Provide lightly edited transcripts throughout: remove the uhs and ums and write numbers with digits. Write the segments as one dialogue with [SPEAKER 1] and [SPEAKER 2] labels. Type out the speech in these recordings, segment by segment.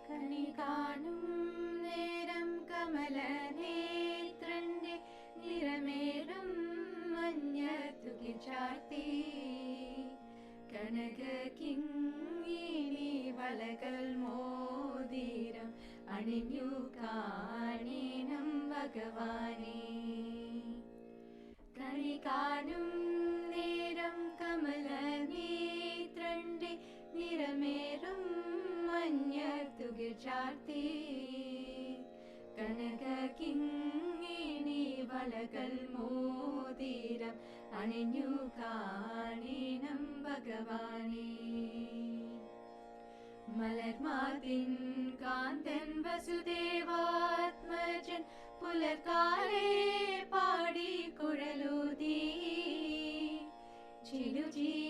[SPEAKER 1] കണി കാണും നേരം കമലനേത്രന്റെ നിറമേറും മഞ്ഞത്തുകിൽ ചാർത്തി കനക കിങ്ങിണി വളകൾ മോതിരം അണിഞ്ഞു കാണേണം ഭഗവാനെ. കണി കാണും നേരം കമലനേത്രന്റെ നിറമേറും മഞ്ഞത്തുകിൽ ചാർത്തി കനക കിങ്ങിണി വളകൾ മോതിരം അണിഞ്ഞു കാണേണം ഭഗവാനെ. മലർമാതിൻ കാന്തൻ വസുദേവാത്മജൻ പുലർക്കാലേ പാടി കുഴലൂതി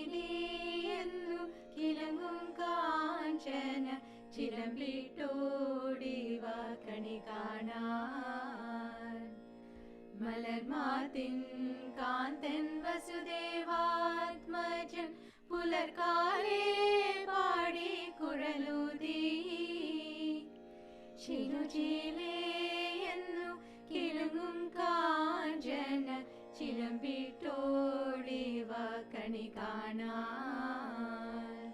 [SPEAKER 1] ചിരുചീനിയെന്നു കിളങ്ങും കാഞ്ചന ചിലമ്പിട്ടോടിവ കണി കാണാൻ. മലർമാതിൻ കാന്തൻ വസുദേവാത്മജൻ പുലർക്കാലേ പാടി കുഴലൂതി ചിരുചീലയെന്നു കിളങ്ങും കാഞ്ചന ചിലമ്പിട്ടോടിവ കണി കാണാൻ.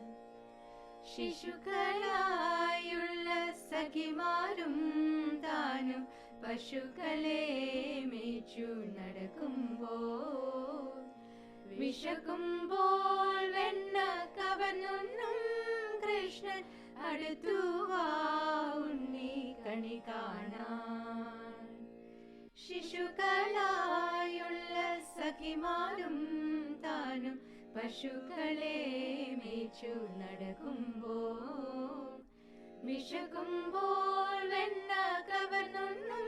[SPEAKER 1] ശിശുക്കളായുള്ള സഖിമാരും താനും പശുക്കളെ മേച്ചു നടക്കുമ്പോൾ വിശക്കുമ്പോൾ വെണ്ണ കവർന്നുണ്ണും കൃഷ്ണൻ അടുത്തു വാ ഉണ്ണി കണി കാണാൻ. ശിശുക്കളായുള്ള സഖിമാരും താനും പശുക്കളെ മേച്ചു നടക്കുമ്പോൾ വിശക്കുമ്പോൾ വെണ്ണ കവർന്നുണ്ണും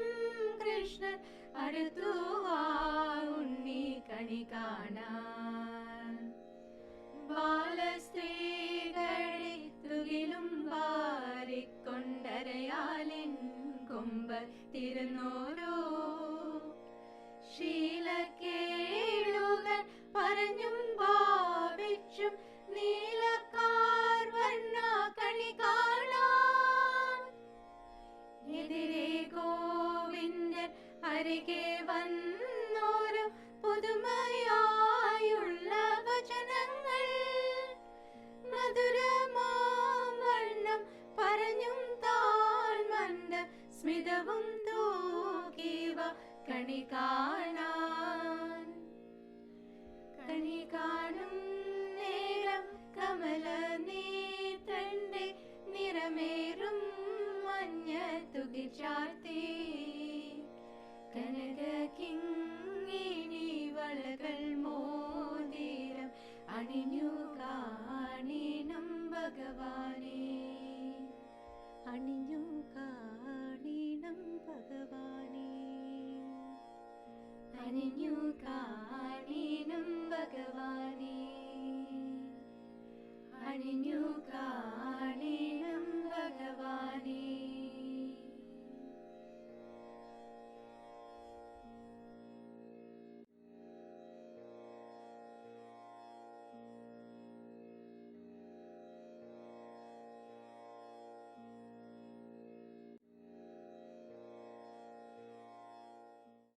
[SPEAKER 1] കൃഷ്ണൻ അടുത്തു വാ ഉണ്ണി കണി കാണാൻ. ബാലസ്ത്രീകളെ തുകിലും വാരിക്കൊണ്ടരയാലിൻ കൊമ്പ് തിരുന്നോരോ ശീലക്കേളുകൾ പറഞ്ഞും ഭാവിച്ചും നീലക്കാർ വർണ്ണ കണി കാണാൻ. എതിരെ ഗോവിന്ദൻ അരികെ വന്നോരും പുതുമയായുള്ള വചനങ്ങൾ മധുരമാം വർണ്ണം പറഞ്ഞും താൻ മന്ദ സ്മിതവും തൂകിവ കണി കാണാൻ. കണി കാണും നേരം കമലനേത്രന്റെ നിറമേറും മഞ്ഞത്തുകിൽ ചാർത്തി കനക കിങ്ങിണി വളകൾ മോതിരം അണിഞ്ഞു കാണേണം ഭഗവാനെ.
[SPEAKER 2] അണിഞ്ഞു കാണേണം ഭഗവാനെ.
[SPEAKER 1] അണിഞ്ഞു കാണേണം ഭഗവാനെ. അണിഞ്ഞു